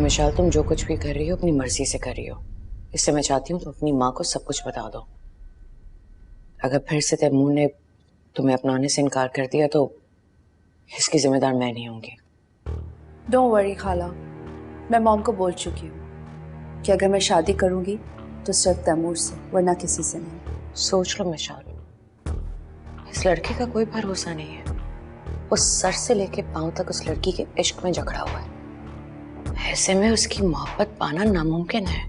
मिशाल, तुम जो कुछ भी कर रही हो अपनी मर्जी से कर रही हो। इससे मैं चाहती हूँ तुम अपनी माँ को सब कुछ बता दो। अगर फिर से तैमूर ने तुम्हें अपनाने से इनकार कर दिया तो इसकी जिम्मेदार मैं नहीं होंगी। डोंट वरी खाला, मैं मॉम को बोल चुकी हूँ कि अगर मैं शादी करूँगी तो सिर्फ तैमूर से, वरना किसी से नहीं। सोच लो मिशाल, इस लड़के का कोई भरोसा नहीं है। वो सर से लेके पांव तक उस लड़की के इश्क में जकड़ा हुआ है। ऐसे में उसकी मोहब्बत पाना नामुमकिन है।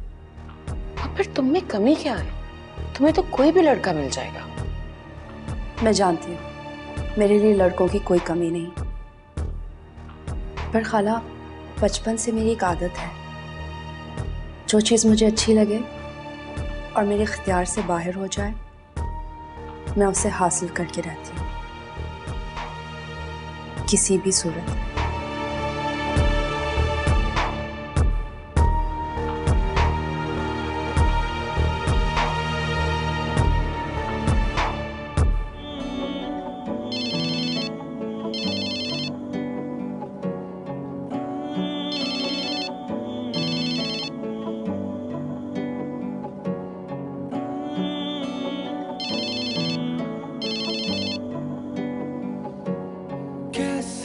और फिर तुम में कमी क्या है? तुम्हें तो कोई भी लड़का मिल जाएगा। मैं जानती हूँ मेरे लिए लड़कों की कोई कमी नहीं, पर खाला बचपन से मेरी एक आदत है, जो चीज़ मुझे अच्छी लगे और मेरे इख्तियार से बाहर हो जाए मैं उसे हासिल करके रहती हूँ, किसी भी सूरत में।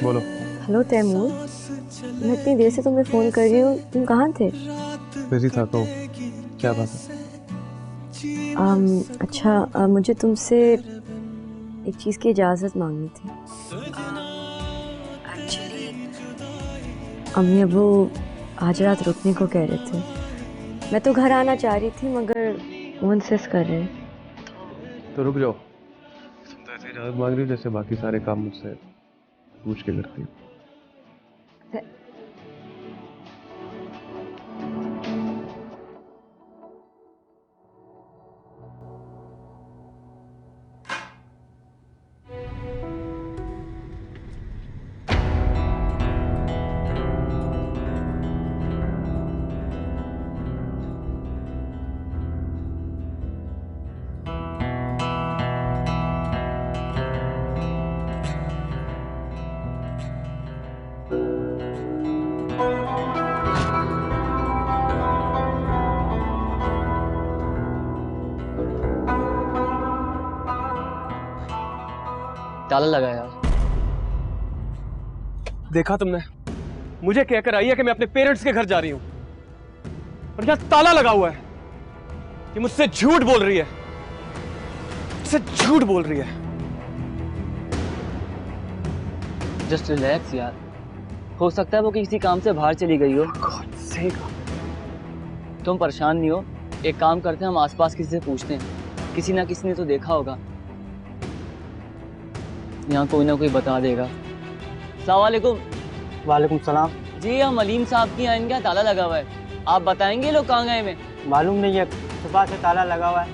बोलो। हेलो तैमूर, मैं इतनी देर से तुम्हें फ़ोन कर रही हूँ, तुम कहाँ थे? बिजी था तो क्या बात है? अच्छा, मुझे तुमसे एक चीज़ की इजाज़त मांगनी थी। एक्चुअली अम्मी अबू आज रात रुकने को कह रहे थे। मैं तो घर आना चाह रही थी मगर वो इंसिस्ट कर रहे हैं। तो रुक जाओ। तुम तो ऐसे इजाजत मांग रही हो जैसे बाकी सारे काम मुझसे पूछ के करती हो। ताला लगा यार। देखा तुमने? मुझे कहकर आई है कि मैं अपने पेरेंट्स के घर जा रही हूं और यहाँ ताला लगा हुआ है। ये मुझसे झूठ बोल रही है, मुझसे झूठ बोल रही है। जस्ट रिलैक्स यार, हो सकता है वो किसी काम से बाहर चली गई हो। तुम परेशान नहीं हो, एक काम करते हैं, हम आसपास किसी से पूछते हैं, किसी ना किसी ने तो देखा होगा, यहाँ कोई ना कोई बता देगा। अस्सलाम वालेकुम। वालेकुम सलाम। जी हम अलीम साहब की यहाँ इनका ताला लगा हुआ है, आप बताएंगे लोग कहाँ गए हैं? मालूम नहीं है, सुबह से ताला लगा हुआ है,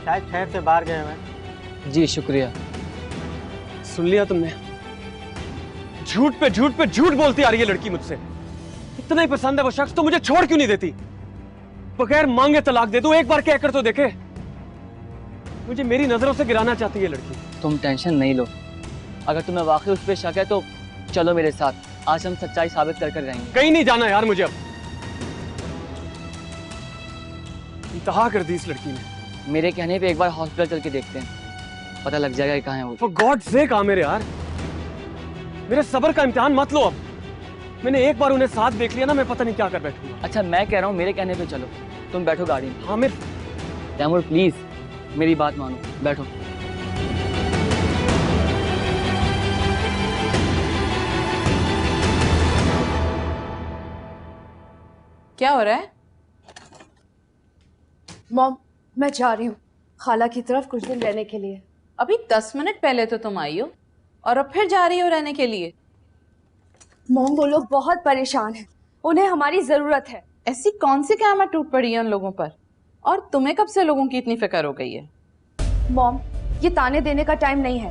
शायद शहर से बाहर गए हुए हैं। जी शुक्रिया। सुन लिया तुमने? झूठ पे झूठ बोलती आ रही है लड़की मुझसे। इतना ही पसंद है वो शख्स तो मुझे छोड़ क्यों नहीं देती? बगैर मांगे तलाक दे दो, एक बार कहकर तो देखे। मुझे मेरी नजरों से गिराना चाहती है लड़की। तुम टेंशन नहीं लो, अगर तुम्हें वाकई उस पर शक है तो चलो मेरे साथ, आज हम सच्चाई साबित कर रहेंगे। कहीं नहीं जाना यार मुझे अब। इंतहा कर दी इस लड़की ने। मेरे कहने पे एक बार हॉस्पिटल चल के देखते हैं, पता लग जाएगा कि कहाँ है वो। For God's sake आमिर यार, मेरे सब्र का इम्तिहान मत लो अब। मैंने एक बार उन्हें साथ देख लिया ना, मैं पता नहीं क्या कर बैठूंगा। अच्छा मैं कह रहा हूँ मेरे कहने पे चलो, तुम बैठो गाड़ी में। आमिर तैमूर प्लीज मेरी बात मानो, बैठो। क्या हो रहा है? मॉम, मैं जा रही हूँ खाला की तरफ कुछ दिन रहने के लिए। अभी 10 मिनट पहले तो तुम आई हो और अब फिर जा रही हो रहने के लिए। मॉम, वो लोग बहुत परेशान हैं, उन्हें हमारी जरूरत है। ऐसी कौन सी क़यामत टूट पड़ी है उन लोगों पर? और तुम्हें कब से लोगों की इतनी फिक्र हो गई है? मॉम, ये ताने देने का टाइम नहीं है।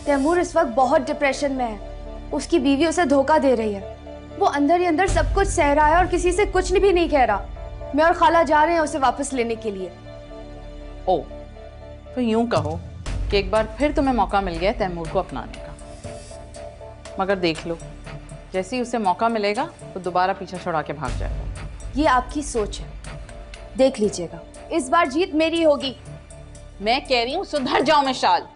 तैमूर इस वक्त बहुत डिप्रेशन में है, उसकी बीवी उसे धोखा दे रही है। वो अंदर ही अंदर सब कुछ सह रहा है और किसी से कुछ भी नहीं कह रहा। मैं और खाला जा रहे हैं उसे वापस लेने के लिए। ओ, तो यूं कहो कि एक बार फिर तुम्हें मौका मिल गया तैमूर को अपनाने का। मगर देख लो, जैसे ही उसे मौका मिलेगा तो दोबारा पीछा छुड़ा के भाग जाएगा। ये आपकी सोच है, देख लीजिएगा इस बार जीत मेरी होगी। मैं कह रही हूँ सुधर जाओ मिशाल।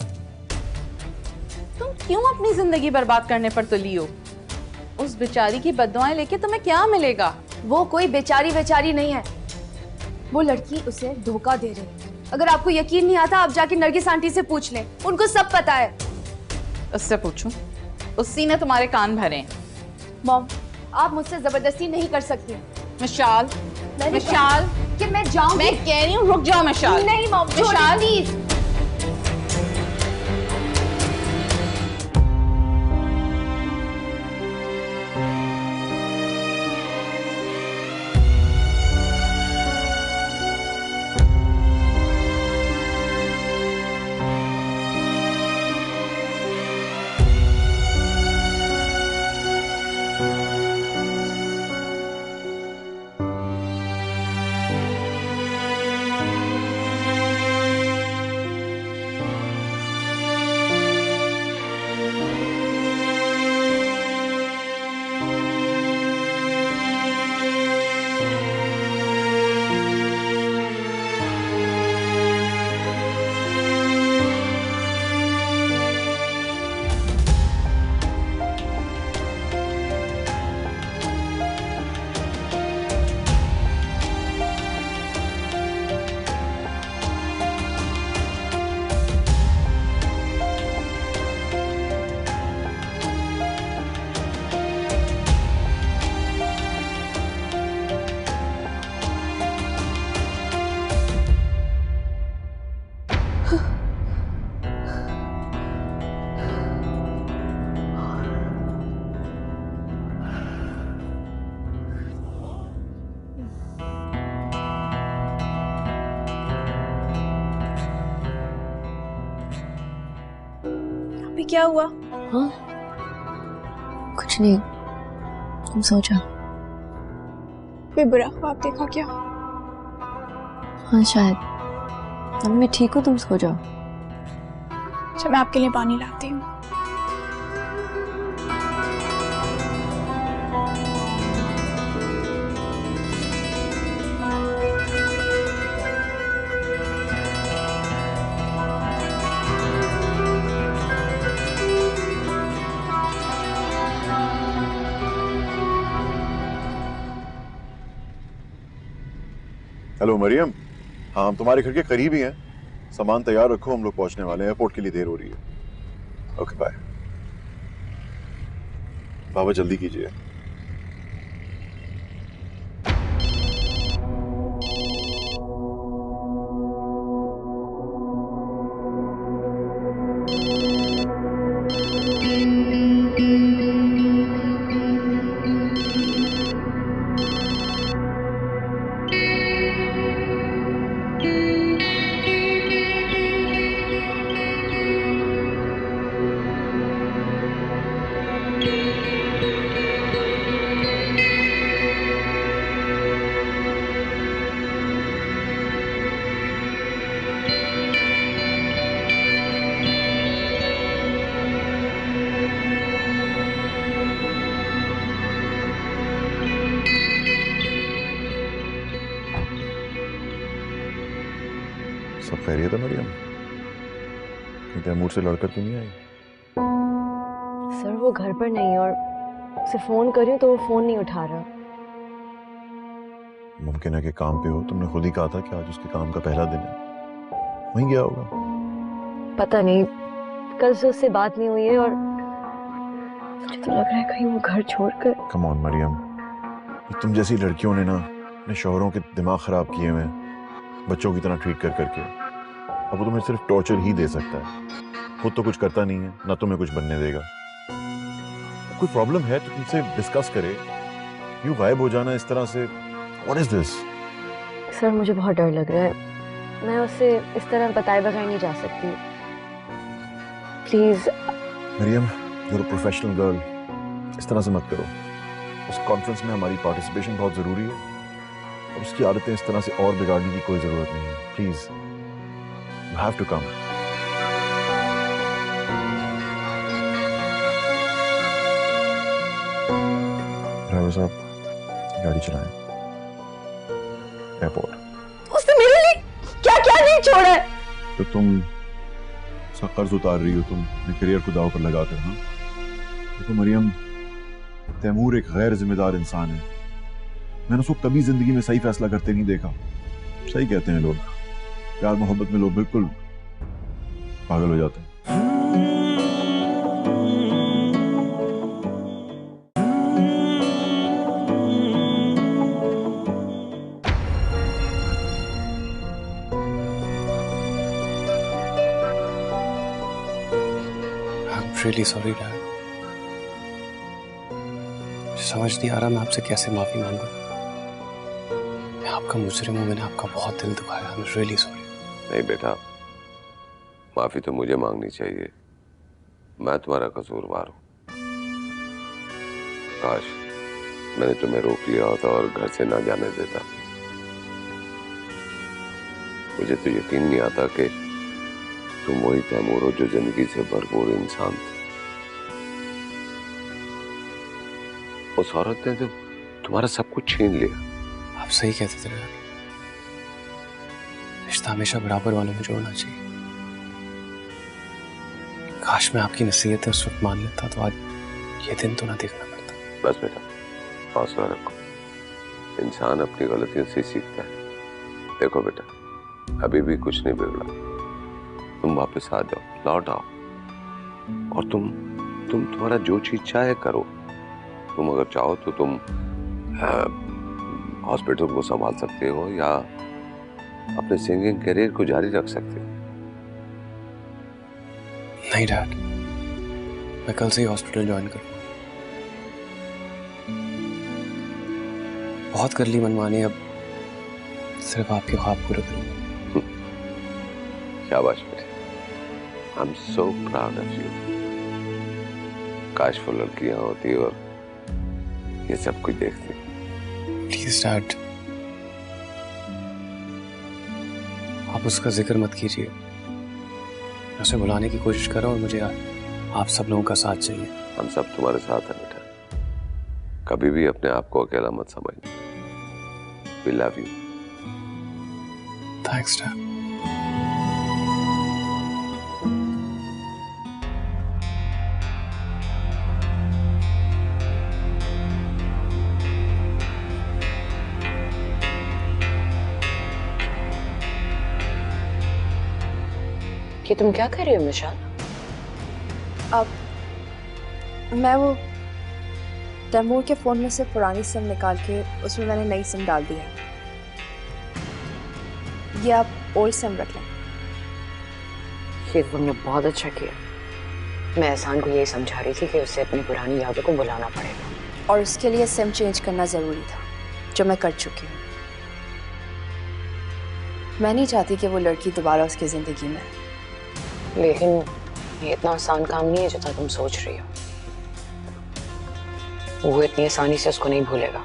तुम क्यों अपनी जिंदगी बर्बाद करने पर तुली हो? उस बेचारी की बद्दुआएं लेके तुम्हें क्या मिलेगा? वो कोई बेचारी बेचारी नहीं है, वो लड़की उसे धोखा दे रही है। अगर आपको यकीन नहीं आता आप जाके नरगिस आंटी से पूछ लें, उनको सब पता है। उससे पूछूं? उसी ने तुम्हारे कान भरे हैं। मॉम, आप मुझसे जबरदस्ती नहीं कर सकती। मिशाल, मिशाल कि मैं जाऊंगी। मैं कह रही हूँ रुक जाओ मिशाल। नहीं मॉम, मिशाल प्लीज। अभी क्या हुआ? हाँ कुछ नहीं, तुम सो जाओ। कोई बुरा ख्वाब देखा क्या? हाँ शायद। अब मैं ठीक हूँ, तुम सो जाओ। अच्छा मैं आपके लिए पानी लाती हूँ। हेलो मरियम, हाँ हम तुम्हारे घर के करीब ही हैं। सामान तैयार रखो, हम लोग पहुंचने वाले हैं। एयरपोर्ट के लिए देर हो रही है। Okay bye. बाबा जल्दी कीजिए। सब खैरियत है मरियम? कहीं तैमूर से लड़कर क्यों नहीं आई? सर वो घर पर नहीं है और उसे फोन कर रही हूँ तो वो फोन नहीं उठा रहा। मुमकिन है कि काम पे हो। तुमने खुद ही कहा था कि आज उसके काम का पहला दिन है, वहीं गया होगा। पता नहीं, कल से उससे बात नहीं हुई है और मुझे तो लग रहा है कहीं वो घर छोड़कर। कम ऑन मरियम, ये तुम जैसी लड़कियों ने ना अपने शौहरों के दिमाग खराब किए हुए हैं, बच्चों की तरह ट्रीट कर करके। अब वो तुम्हें सिर्फ टॉर्चर ही दे सकता है, खुद तो कुछ करता नहीं है, ना तुम्हें कुछ बनने देगा। कोई प्रॉब्लम है तो तुमसे डिस्कस करे, यूं गायब हो जाना इस तरह से, व्हाट इज दिस? सर मुझे बहुत डर लग रहा है, मैं उससे इस तरह बताए बगैर नहीं जा सकती। Please Mariam, you are a professional girl, इस तरह से मत करो। उस कॉन्फ्रेंस में हमारी पार्टिसिपेशन बहुत जरूरी है और उसकी आदतें इस तरह से और बिगाड़ने की कोई जरूरत नहीं है। Please you have to come. Driver साहब गाड़ी चलाएं। एयरपोर्ट। उसने मेरे लिए क्या क्या नहीं छोड़ा है। तो तुम सा कर्ज उतार रही हो, तुम अपने करियर को दांव पर लगा कर। हाँ देखो मरियम, तैमूर एक गैर जिम्मेदार इंसान है। मैंने उसको कभी जिंदगी में सही फैसला करते नहीं देखा। सही कहते हैं लोग, प्यार मोहब्बत में लोग बिल्कुल पागल हो जाते हैं। I'm really sorry Dad। समझ नहीं आ रहा मैं आपसे कैसे माफी मांगू। मैं आपका मुजरिम हूँ, मैंने आपका बहुत दिल दुखाया। I'm really sorry। नहीं बेटा, माफी तो मुझे मांगनी चाहिए। मैं तुम्हारा कसूरवार हूँ। काश मैंने तुम्हें रोक लिया होता और घर से ना जाने देता। मुझे तो यकीन नहीं आता कि तुम वही तैमूर हो जो जिंदगी से भरपूर इंसान थे। उस औरत ने तो तुम्हारा सब कुछ छीन लिया। आप सही कहते थे Dad। रिश्ता हमेशा बराबर वालों में जोड़ना चाहिए। काश मैं आपकी नसीहतें उस वक्त मान लेता तो आज ये दिन तो ना देखना पड़ता। बस बेटा हौसला रखो, इंसान अपनी गलतियों से सीखता है। देखो बेटा, अभी भी कुछ नहीं बिगड़ा। तुम वापस आ जाओ, लौट आओ और तुम्हारा जो चीज चाहे करो। तुम अगर चाहो तो तुम हॉस्पिटल को संभाल सकते हो या अपने सिंगिंग करियर को जारी रख सकते हो। नहीं डैड, मैं कल से ही हॉस्पिटल ज्वाइन करूंगा। बहुत कर ली मनमानी, अब सिर्फ आपके ख्वाब पूरे करूंगा। शाबाश बेटे, I am so proud of you. काश वो लड़की यहाँ होती और ये सब कुछ देखती। प्लीज डैड, आप उसका जिक्र मत कीजिए। मैं उसे बुलाने की कोशिश कर रहा हूँ और मुझे आप सब लोगों का साथ चाहिए। हम सब तुम्हारे साथ हैं बेटा, कभी भी अपने आप को अकेला मत समझना। We love you। Thanks dad. कि तुम क्या कर रही हो मिशाल? अब मैं वो तैमूर के फोन में से पुरानी सिम निकाल के उसमें मैंने नई सिम डाल दी है। ये आप ओल्ड सिम रख लें। ये तुमने बहुत अच्छा किया। मैं एहसान को यही समझा रही थी कि उसे अपनी पुरानी यादों को भुलाना पड़ेगा और उसके लिए सिम चेंज करना ज़रूरी था, जो मैं कर चुकी हूँ। मैं नहीं चाहती कि वो लड़की दोबारा उसकी ज़िंदगी में। लेकिन ये इतना आसान काम नहीं है जितना तुम सोच रही हो। वो इतनी आसानी से उसको नहीं भूलेगा।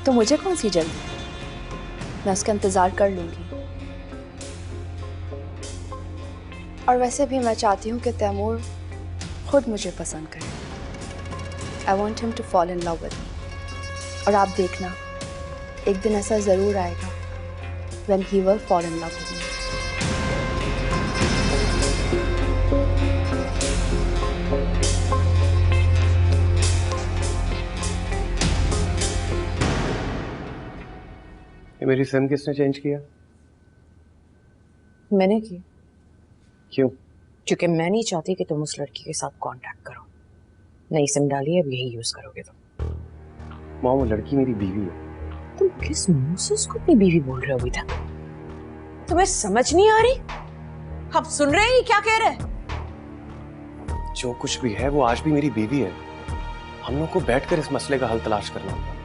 तो मुझे कौन सी जल्दी, मैं उसका इंतज़ार कर लूँगी। और वैसे भी मैं चाहती हूँ कि तैमूर खुद मुझे पसंद करे। I want him to fall in love with me. और आप देखना, एक दिन ऐसा ज़रूर आएगा when he will fall in love with me। ये मेरी सिम किसने चेंज किया? मैंने की। क्यों? क्योंकि मैं नहीं चाहती कि तुम उस लड़की के साथ कांटेक्ट करो। नई सिम डाली, अब यही यूज करोगे तुम। माँ, वो लड़की मेरी बीवी है। तुम किस मुंह से उसको अपनी बीवी बोल रहे हो अभी तक? तुम्हें समझ नहीं आ रही? आप सुन रहे हैं क्या कह रहे हैं? जो कुछ भी है वो आज भी मेरी बीवी है। हम लोग को बैठकर इस मसले का हल तलाश करना होगा।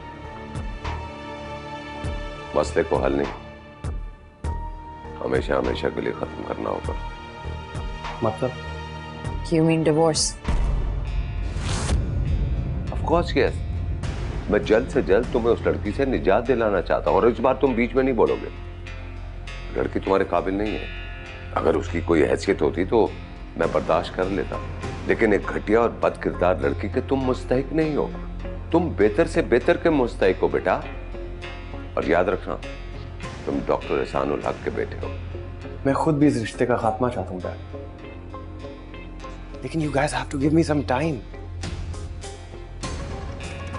मसले को हल नहीं, हमेशा हमेशा के लिए खत्म करना होगा। मतलब? You mean divorce? Of course yes। मैं जल्द से जल्द तुम्हें उस लड़की से निजात दिलाना चाहता हूँ और इस बार तुम बीच में नहीं बोलोगे। लड़की तुम्हारे काबिल नहीं है। अगर उसकी कोई हैसियत होती तो मैं बर्दाश्त कर लेता, लेकिन एक घटिया और बद किरदार लड़की के तुम मुस्तहिक नहीं हो। तुम बेहतर से बेहतर के मुस्तहिक हो बेटा। और याद रखना, तुम डॉक्टर एहसान उल हक के बेटे हो। मैं खुद भी इस रिश्ते का खात्मा चाहता हूँ डैड, लेकिन you guys have to give me some time.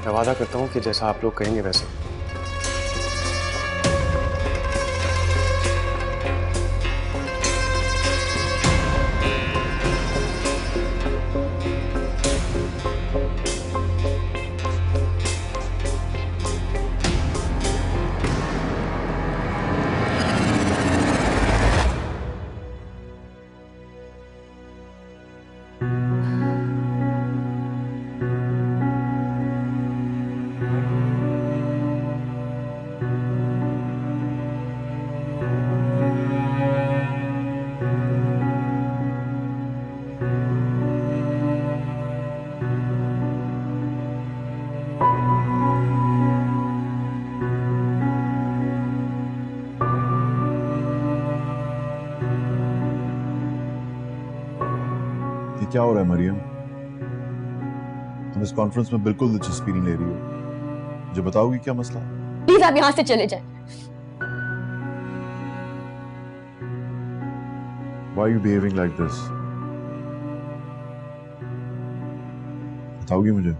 मैं वादा करता हूँ कि जैसा आप लोग कहेंगे वैसे। क्या हो रहा है मरियम? तुम इस कॉन्फ्रेंस में बिल्कुल दिलचस्पी नहीं ले रही हो। मुझे बताओगी क्या मसला? प्लीज आप यहाँ से चले जाएं। Why are you behaving like this? बताओगी मुझे?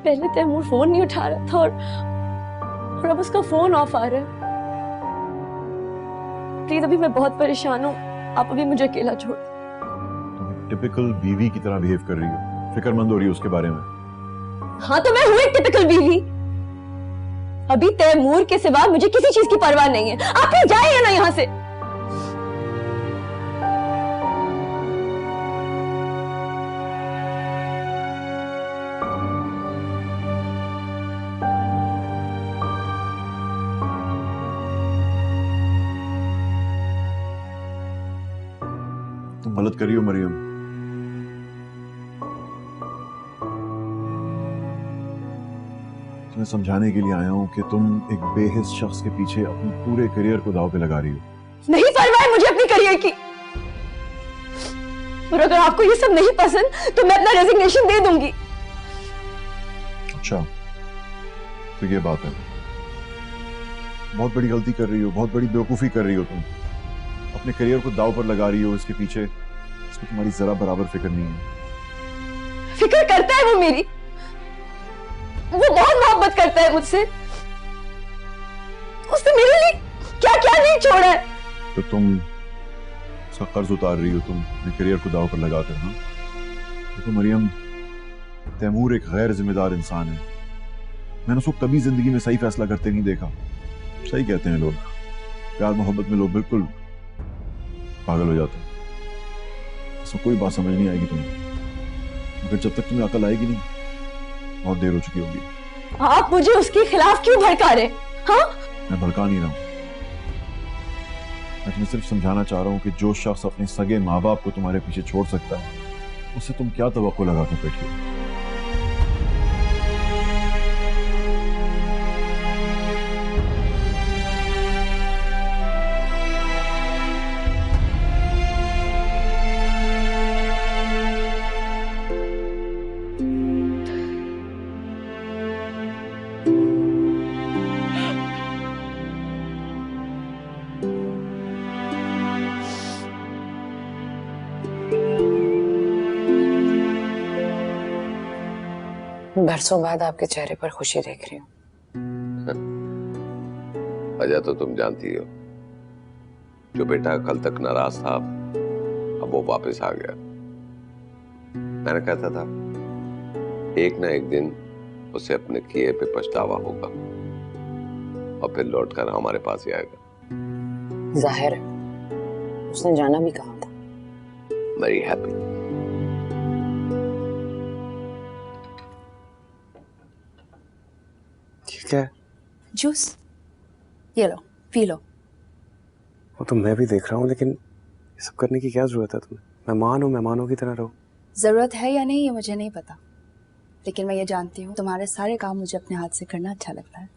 पहले तैमूर फोन नहीं उठा रहा था और अब उसका फोन ऑफ आ रहा है। प्लीज अभी मैं बहुत परेशान हूँ, आप अभी मुझे अकेला छोड़। तुम टिपिकल बीवी की तरह बिहेव कर रही हो, फिक्रमंद हो रही हो उसके बारे में। हाँ तो मैं हूँ एक टिपिकल बीवी। अभी तैमूर के सिवा मुझे किसी चीज की परवाह नहीं है। आप ही जाइए ना यहाँ से। तुम गलत कर रही हो मरियम। तुम्हें समझाने के लिए आया हूं कि तुम एक बेहिस शख्स के पीछे अपने पूरे करियर को दांव पे लगा रही हो। नहीं परवाह है मुझे अपनी करियर की, और अगर आपको ये सब नहीं पसंद तो मैं अपना रेजिग्नेशन दे दूंगी। अच्छा तो ये बात है। बहुत बड़ी गलती कर रही हो, बहुत बड़ी बेवकूफी कर रही हो तुम। अपने करियर को दांव पर लगा रही हो इसके पीछे, इसको तुम्हारी जरा बराबर फिक्र नहीं है। फिक्र करता है वो मेरी, वो बहुत मोहब्बत करता है मुझसे। उसने मेरे लिए क्या क्या नहीं छोड़ा है। तो तुम उसका कर्ज उतार रही हो, तुम अपने करियर को दांव पर लगाकर। हाँ देखो मरियम, तैमूर एक गैर जिम्मेदार इंसान है। मैंने उसको कभी जिंदगी में सही फैसला करते नहीं देखा। सही कहते हैं लोग, प्यार मोहब्बत में लोग बिल्कुल पागल हो जाते हैं। इसमें कोई बात समझ नहीं आएगी तुम्हें, मगर जब तक तुम्हें अकल आएगी नहीं, बहुत देर हो चुकी होगी। आप मुझे उसके खिलाफ क्यों भड़का रहे? हाँ मैं भड़का नहीं रहा हूं, मैं तुम्हें सिर्फ समझाना चाह रहा हूं कि जो शख्स अपने सगे माँ बाप को तुम्हारे पीछे छोड़ सकता है, उससे तुम क्या तवक्को लगा कर बैठी हो। बरसों बाद आपके चेहरे पर खुशी देख रही हूँ। वजह तो तुम जानती हो, जो बेटा कल तक नाराज था अब वो वापस आ गया। मैंने कहता था एक ना एक दिन उसे अपने किए पे पछतावा होगा और फिर लौटकर हमारे पास ही आएगा। जाहिर है उसने जाना भी कहा था। Very happy. ठीक है, जूस ये लो, पी लो। वो तो मैं भी देख रहा हूँ, लेकिन ये सब करने की क्या जरूरत है तुम्हें? मेहमान हो, मेहमानों की तरह रहो। जरूरत है या नहीं ये मुझे नहीं पता, लेकिन मैं ये जानती हूँ तुम्हारे सारे काम मुझे अपने हाथ से करना अच्छा लगता है।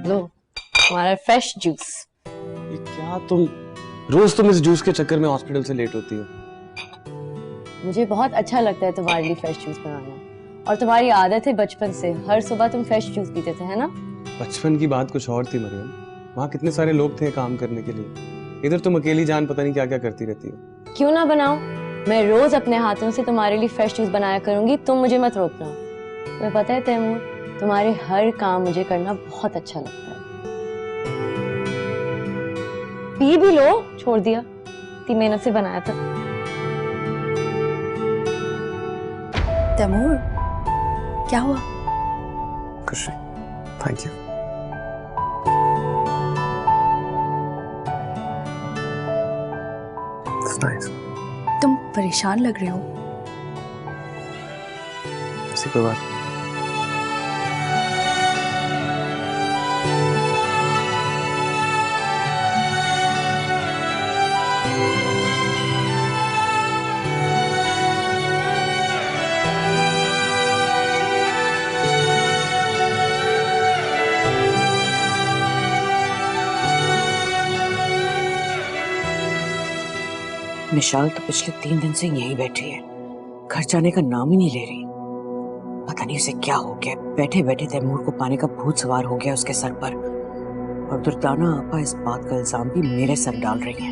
लो हमारा फ्रेश जूस। हाँ तुम रोज तुम इस जूस के चक्कर में हॉस्पिटल से लेट होती हो। मुझे बहुत अच्छा लगता है तुम्हारे लिए फ्रेश जूस बनाना, और तुम्हारी आदत है बचपन से, हर सुबह तुम फ्रेश जूस पीते थे, है ना? बचपन की बात कुछ और थी मरियम, वहाँ कितने सारे लोग थे काम करने के लिए, इधर तुम अकेली जान पता नहीं क्या क्या करती रहती हो। क्यों ना बनाओ, मैं रोज अपने हाथों से तुम्हारे लिए फ्रेश जूस बनाया करूंगी, तुम मुझे मत रोकना। तुम्हें पता है तैमूर, तुम्हारे हर काम मुझे करना बहुत अच्छा लगता है। पी भी लो, छोड़ दिया, इतनी मेहनत से बनाया था। तैमूर, क्या हुआ? कुछ नहीं, थैंक यू। Nice. तुम परेशान लग रहे हो। ऐसी कोई बात। निशाल तो पिछले 3 दिन से यहीं बैठी है, घर जाने का नाम ही नहीं ले रही। पता नहीं उसे क्या हो गया, बैठे बैठे तैमूर को पाने का भूत सवार हो गया उसके सर पर, और दुर्दाना आपा इस बात का इल्जाम भी मेरे सर डाल रही है।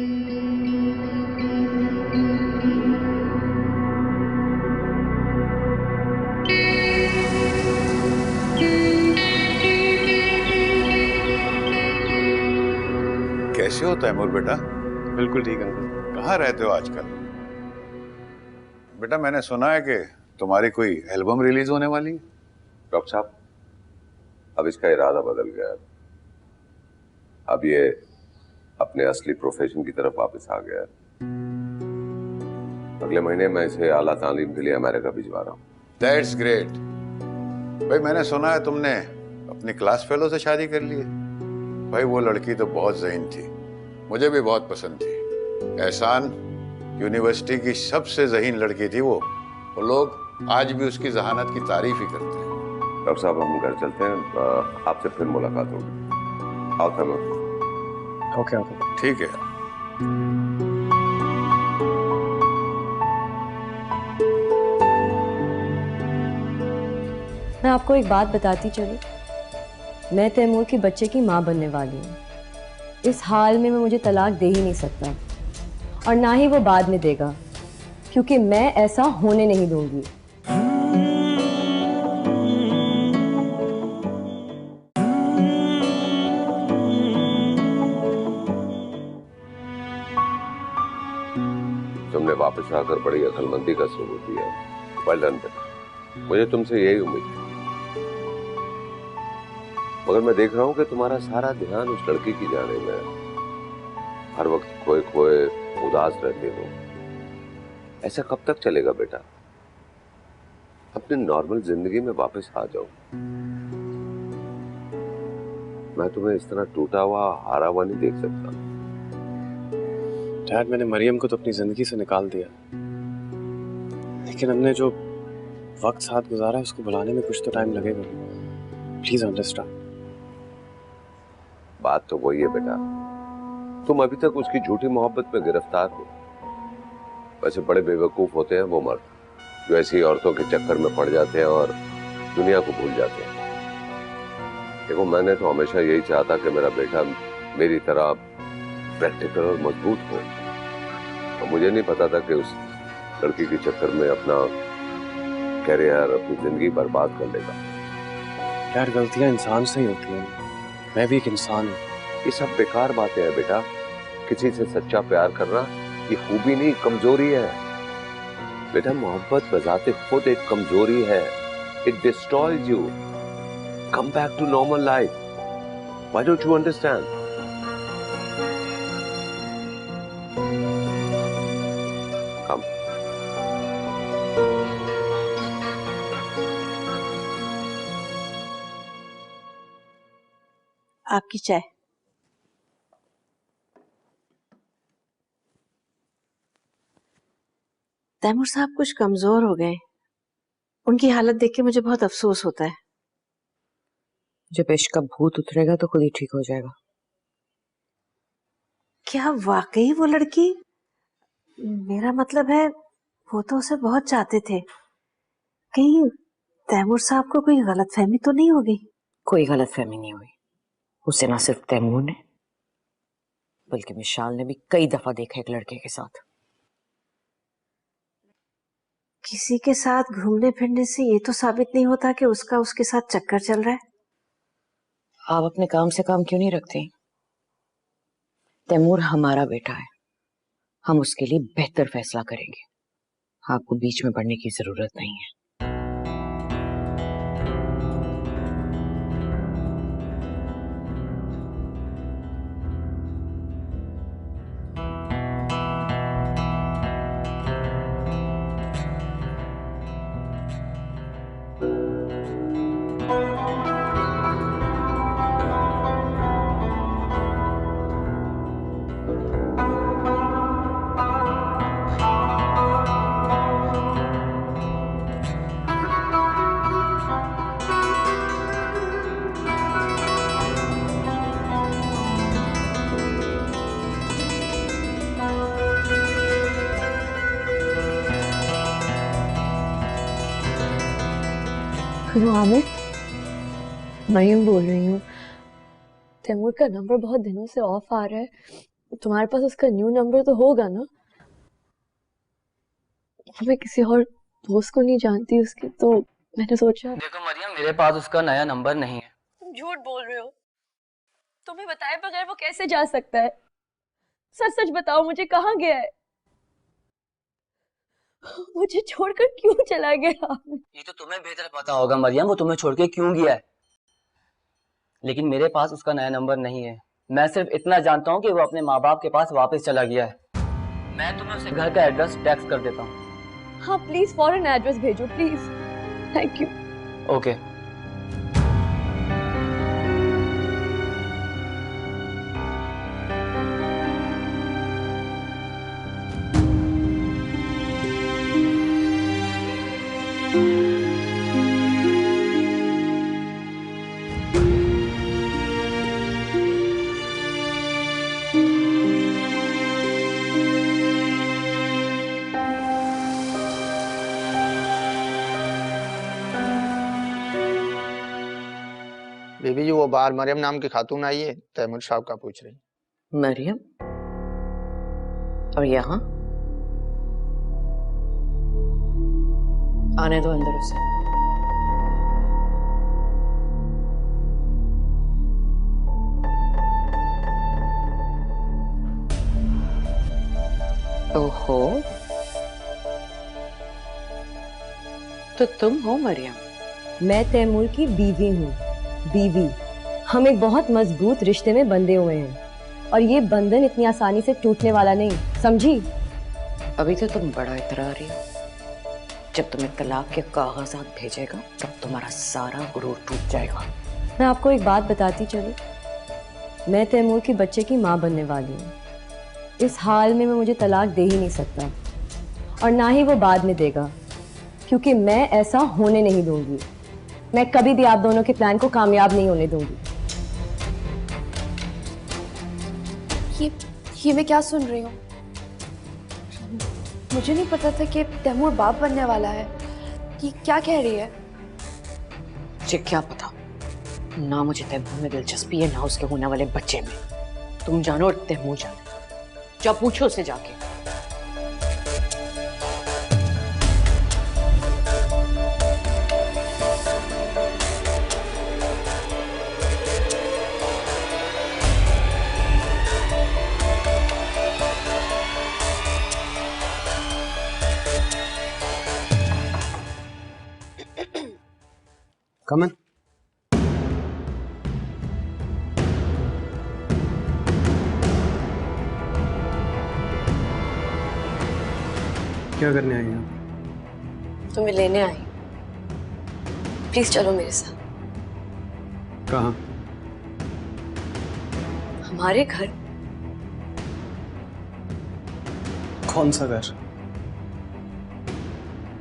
कैसे हो तैमूर बेटा? बिल्कुल ठीक अंकल। कहाँ रहते हो आजकल? बेटा मैंने सुना है कि तुम्हारी कोई एल्बम रिलीज होने वाली है। डॉक्टर साहब, अब इसका इरादा बदल गया है। अब ये अपने असली प्रोफेशन की तरफ वापस आ गया है। अगले महीने मैं इसे आला तालीम के लिए अमेरिका भिजवा रहा हूँ। That's great. भाई मैंने सुना है तुमने अपनी क्लास फेलो से शादी कर ली है। भाई वो लड़की तो बहुत ज़हीन थी, मुझे भी बहुत पसंद थी। एहसान यूनिवर्सिटी की सबसे ज़हीन लड़की थी वो लोग आज भी उसकी जहानत की तारीफ ही करते हैं। डॉक्टर साहब हम घर चलते हैं, आपसे फिर मुलाकात होगी। आओ तैमूर। ओके ओके ठीक है। मैं आपको एक बात बताती चलूं, मैं तैमूर के बच्चे की माँ बनने वाली हूँ। इस हाल में मुझे तलाक दे ही नहीं सकता, और ना ही वो बाद में देगा, क्योंकि मैं ऐसा होने नहीं दूंगी। तुमने वापस आकर बड़ी अक्लमंदी का सबूत दिया। वेल डन बेटा, मुझे तुमसे यही उम्मीद थी। मगर मैं देख रहा हूँ कि तुम्हारा सारा ध्यान उस लड़की की जाने में है। हर वक्त खोए खोए उदास रहते हो। ऐसा कब तक चलेगा बेटा? अपनी नॉर्मल जिंदगी में वापस आ जाओ। मैं तुम्हें इस तरह टूटा हुआ हारा हुआ नहीं देख सकता। डैड, मैंने मरियम को तो अपनी जिंदगी से निकाल दिया, लेकिन हमने जो वक्त साथ गुजारा है उसको भुलाने में कुछ तो टाइम लगेगा। Please understand. बात तो वही है बेटा, तुम अभी तक उसकी झूठी मोहब्बत में गिरफ्तार हो। वैसे बड़े बेवकूफ होते हैं वो मर्द जो ऐसी औरतों के चक्कर में पड़ जाते हैं और दुनिया को भूल जाते हैं। देखो, मैंने तो हमेशा यही चाहता कि मेरा बेटा मेरी तरह प्रैक्टिकल और मजबूत हो, और मुझे नहीं पता था कि उस लड़की के चक्कर में अपना कैरियर, अपनी जिंदगी बर्बाद कर लेगा। यार, गलतियां इंसान से ही होती हैं, मैं भी एक इंसान हूँ। ये सब बेकार बातें हैं बेटा। किसी से सच्चा प्यार करना ये खूबी नहीं, कमजोरी है बेटा। मोहब्बत बजाते खुद एक कमजोरी है। It destroys you. Come back to normal life. Why don't you understand? Come. आपकी चाय। तैमूर साहब कुछ कमजोर हो गए, उनकी हालत देख के मुझे बहुत अफसोस होता है। जब इश्क का भूत उतरेगा तो खुद ही ठीक हो जाएगा। क्या वाकई वो लड़की? मेरा मतलब है वो तो उसे बहुत चाहते थे। कहीं तैमूर साहब को कोई गलतफहमी तो नहीं होगी? कोई गलतफहमी नहीं हुई। उसे ना सिर्फ तैमूर ने बल्कि मिशाल ने भी कई दफा देखा एक लड़के के साथ। किसी के साथ घूमने फिरने से ये तो साबित नहीं होता कि उसका उसके साथ चक्कर चल रहा है। आप अपने काम से काम क्यों नहीं रखते? तैमूर हमारा बेटा है, हम उसके लिए बेहतर फैसला करेंगे। आपको बीच में पड़ने की जरूरत नहीं है। हेलो आमिर, मरियम बोल रही हूँ। तैमूर का नंबर बहुत दिनों से ऑफ आ रहा है, तुम्हारे पास उसका न्यू नंबर तो होगा ना? मैं किसी और दोस्त को नहीं जानती उसके, तो मैंने सोचा। देखो मरियम, मेरे पास उसका नया नंबर नहीं है। तुम झूठ बोल रहे हो। तुम्हें बताए बगैर वो कैसे जा सकता है? सच सच बताओ मुझे, कहाँ गया है? मुझे छोड़कर क्यों चला गया? ये तो तुम्हें बेहतर पता होगा मरियम, वो तुम्हें छोड़ के क्यों गया है। लेकिन मेरे पास उसका नया नंबर नहीं है। मैं सिर्फ इतना जानता हूँ कि वो अपने माँ बाप के पास वापस चला गया है। मैं तुम्हें उसे घर का एड्रेस टेक्स्ट कर देता हूँ। हाँ प्लीज फॉरन एड्रेस भेजो प्लीज। Thank you. ओके। बीबी जी, वो बाहर मरियम नाम की खातून आई है, तैमूर साहब का पूछ रही। मरियम? और यहाँ? आने दो अंदर उसे। ओहो, तो तुम हो मरियम? मैं तैमूर की बीवी हूँ। बीवी। हम एक बहुत मजबूत रिश्ते में बंधे हुए हैं और ये बंधन इतनी आसानी से टूटने वाला नहीं, समझी? अभी तो तुम बड़ा इतरा रही हो। जब तुम्हें तलाक के कागजात भेजेगा तब तुम्हारा सारा गुरूर टूट जाएगा। मैं आपको एक बात बताती चलूं, मैं तैमूर की बच्चे की माँ बनने वाली हूँ। इस हाल में मैं मुझे तलाक दे ही नहीं सकता और ना ही वो बाद में देगा, क्योंकि मैं ऐसा होने नहीं दूंगी। मैं कभी भी आप दोनों के प्लान को कामयाब नहीं होने दूंगी। ये मैं क्या सुन रही हूँ? मुझे नहीं पता था कि तैमूर बाप बनने वाला है। ये क्या कह रही है? मुझे क्या पता। ना मुझे तैमूर में दिलचस्पी है ना उसके होने वाले बच्चे में। तुम जानो और तैमूर जाने। जा पूछो उसे जाके। Come in. क्या करने आई हैं? तुम्हें लेने आई। प्लीज चलो मेरे साथ। कहाँ? हमारे घर। कौन सा घर?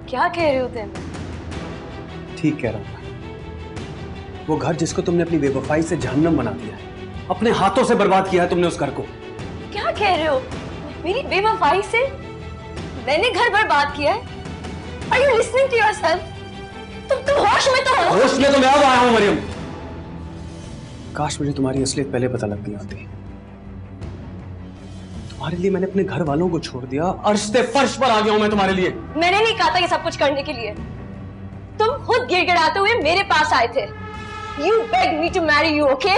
क्या कह रहे हो तुम? ठीक कह रहा हूँ। वो घर जिसको तुमने अपनी बेवफाई से जहन्नम बना दिया है, अपने हाथों से बर्बाद किया है तुमने उस घर को। क्या कह रहे हो? मेरी बेवफाई से मैंने घर बर्बाद किया है? Are you listening to yourself? तुम होश में तो हो? होश में तो मैं अब आया हूं मरियम। काश मुझे तुम्हारी असलियत पहले पता लग गई होती। तुम्हारे लिए मैंने अपने घर वालों को छोड़ दिया, अर्श से फर्श पर आ गया हूं मैं तुम्हारे लिए। मैंने नहीं कहा था ये सब कुछ करने के लिए। तुम खुद गिड़गिड़ाते हुए मेरे पास आए थे। You begged me to marry you, okay?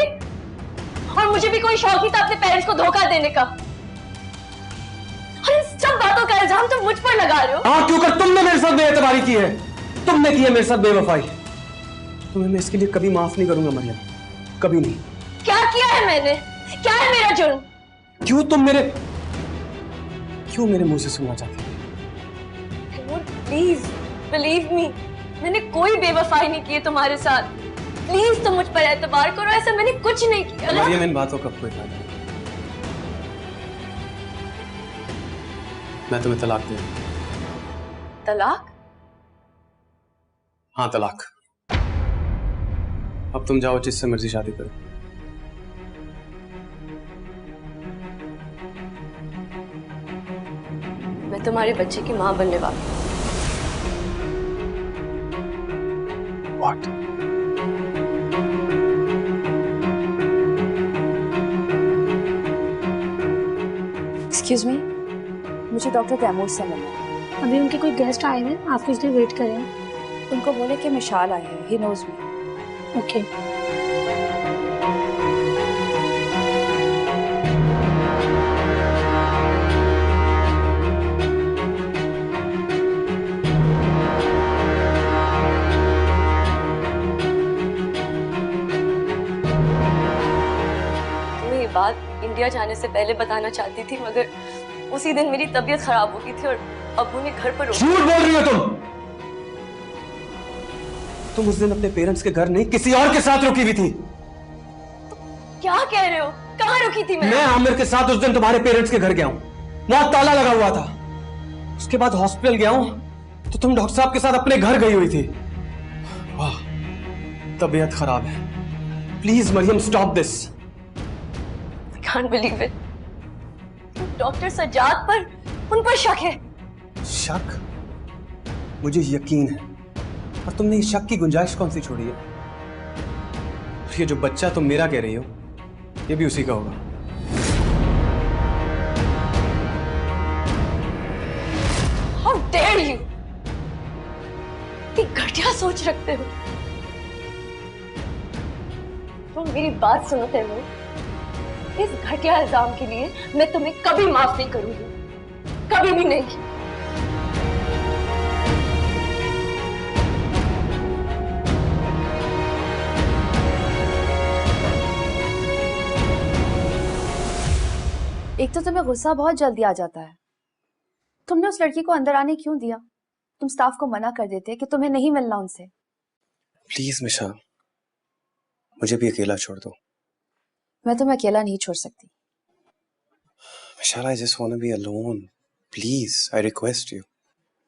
और मुझे भी कोई शौक ही था अपने पेरेंट्स को धोखा देने का। और इन सब बातों का इल्जाम तुम मुझ पर लगा रहे हो। हाँ, क्योंकि तुमने मेरे साथ बेएतबारी की है, तुमने की है मेरे साथ बेवफाई। तुम्हें मैं इसके लिए कभी माफ नहीं करूंगा मरियम, कभी नहीं। क्या किया है मैंने? क्या है मेरा जुर्म? क्यों मेरे मुंह से सुनना चाहती हो? प्लीज बिलीव मी, मैंने कोई बेवफाई नहीं की है तुम्हारे साथ। प्लीज तुम मुझ पर एतबार करो, ऐसा मैंने कुछ नहीं किया। मरियम, इन बातों का कोई फायदा नहीं। मैं तुम्हें तलाक दूं। तलाक? हाँ, तलाक। अब तुम जाओ, जिससे मर्जी शादी करो। मैं तुम्हारे बच्चे की मां बनने वाली हूँ। What? एक्सक्यूज मी, मुझे डॉक्टर तैमूर से मिलना है। अभी उनके कोई गेस्ट आए हैं, आपको इसलिए वेट करें। उनको बोले कि मिशाल आई है, ही नोज मी। ओके। बात इंडिया जाने से पहले बताना चाहती थी, मगर उसी दिन मेरी तबीयत खराब हो गई थी और अब्बू ने घर पर। झूठ बोल रही हो तुम उस दिन अपने पेरेंट्स के घर नहीं, किसी और के साथ रुकी हुई थी। क्या कह रहे हो? कहाँ रुकी थी मैं आमिर के साथ उस दिन तुम्हारे पेरेंट्स के घर गया हूं, वहां ताला लगा हुआ था। उसके बाद हॉस्पिटल गया हूं तो तुम डॉक्टर साहब के साथ अपने घर गई हुई थी। वाह, तबीयत खराब है। Please Mariam, stop this. Can't believe it. Doctor Sajjad पर, उन पर शक है। शक? मुझे यकीन है, और तुमने इस शक की गुंजाइश कौन सी छोड़ी है? ये जो बच्चा तुम मेरा कह रही हो, ये भी उसी का होगा। How dare you? कि घटिया सोच रखते हो। तुम मेरी बात सुनो तैमूर, इस घटिया इल्जाम के लिए मैं तुम्हें कभी माफ नहीं करूंगी, कभी भी नहीं। एक तो तुम्हें गुस्सा बहुत जल्दी आ जाता है। तुमने उस लड़की को अंदर आने क्यों दिया? तुम स्टाफ को मना कर देते कि तुम्हें नहीं मिलना उनसे। प्लीज मिशा, मुझे भी अकेला छोड़ दो। मैं तुम्हें अकेला नहीं छोड़ सकती। Michelle, I just want to be alone. Please, I request you.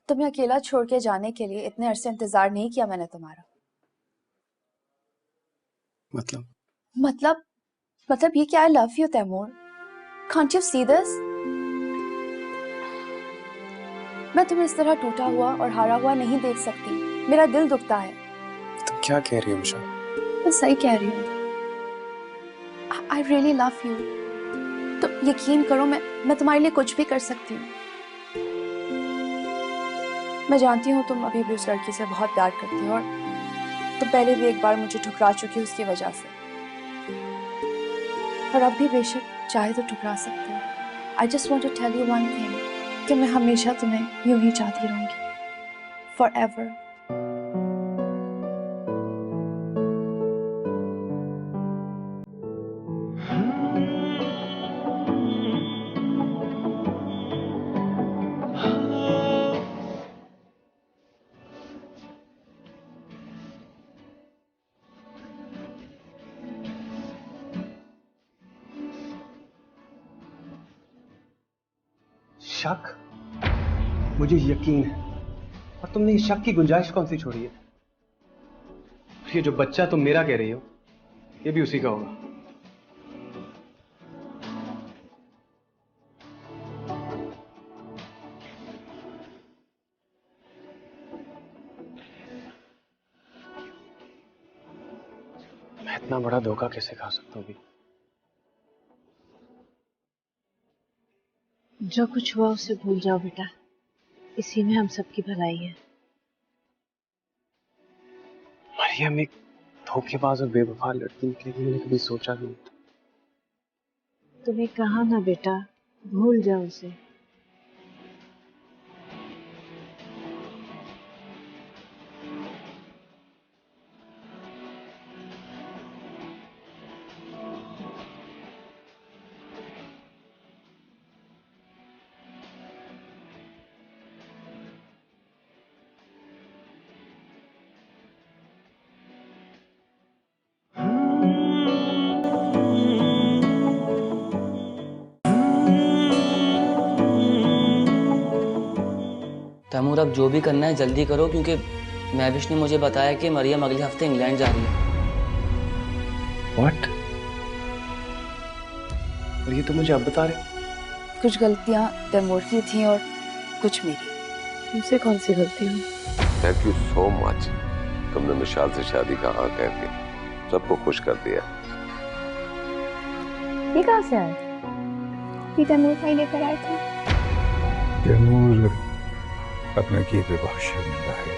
तुम्हें अकेला छोड़ के जाने के लिए इतने अरसे इंतजार नहीं किया मैंने तुम्हारा। मतलब ये क्या? I love you, Taimur. Can't you see this? मैं तुम्हें इस तरह टूटा हुआ और हारा हुआ नहीं देख सकती। मेरा दिल दुखता है। तुम क्या कह रही हो मिशा? मैं सही कह रही हूँ। I really love you. तो यकीन करो, मैं तुम्हारे लिए कुछ भी कर सकती हूँ। मैं जानती हूँ तुम अभी भी उस लड़की से बहुत प्यार करती हो और तुम पहले भी एक बार मुझे ठुकरा चुकी हो उसकी वजह से, और अब भी बेशक चाहे तो ठुकरा सकते हो। I just want to tell you one thing, कि मैं हमेशा तुम्हें यूं ही चाहती रहूंगी, forever. शक? मुझे यकीन है, और तुमने इस शक की गुंजाइश कौन सी छोड़ी है? ये जो बच्चा तुम मेरा कह रही हो, ये भी उसी का होगा। मैं इतना बड़ा धोखा कैसे खा सकता हूँ? जो कुछ हुआ उसे भूल जाओ बेटा, इसी में हम सबकी भलाई है। मरियम एक धोखेबाज और बेवफा लड़की निकलेगी, मैंने कभी सोचा भी नहीं। तुम्हें कहा ना बेटा, भूल जाओ उसे। तैमूर अब जो भी करना है जल्दी करो, क्योंकि महविश ने मुझे बताया कि मरियम अगले हफ्ते इंग्लैंड जा रही है। What? और ये तो मुझे अब बता रहे? कुछ गलतियां तैमूर की थी और कुछ मेरी। तुमसे कौन सी गलती हुई? थैंक यू सो मच, तुमने मिशाल से शादी का हाँ कह के सबको खुश कर दिया। ये कहाँ से आए? तैमूर भाई लेकर आए थे। तैमूर अपने किए पे बहुत शर्मिंदा है।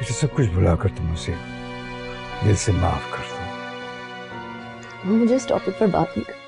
इसे सब कुछ भुलाकर तुम उसे दिल से माफ कर दो। मुझे इस टॉपिक पर बात नहीं करनी।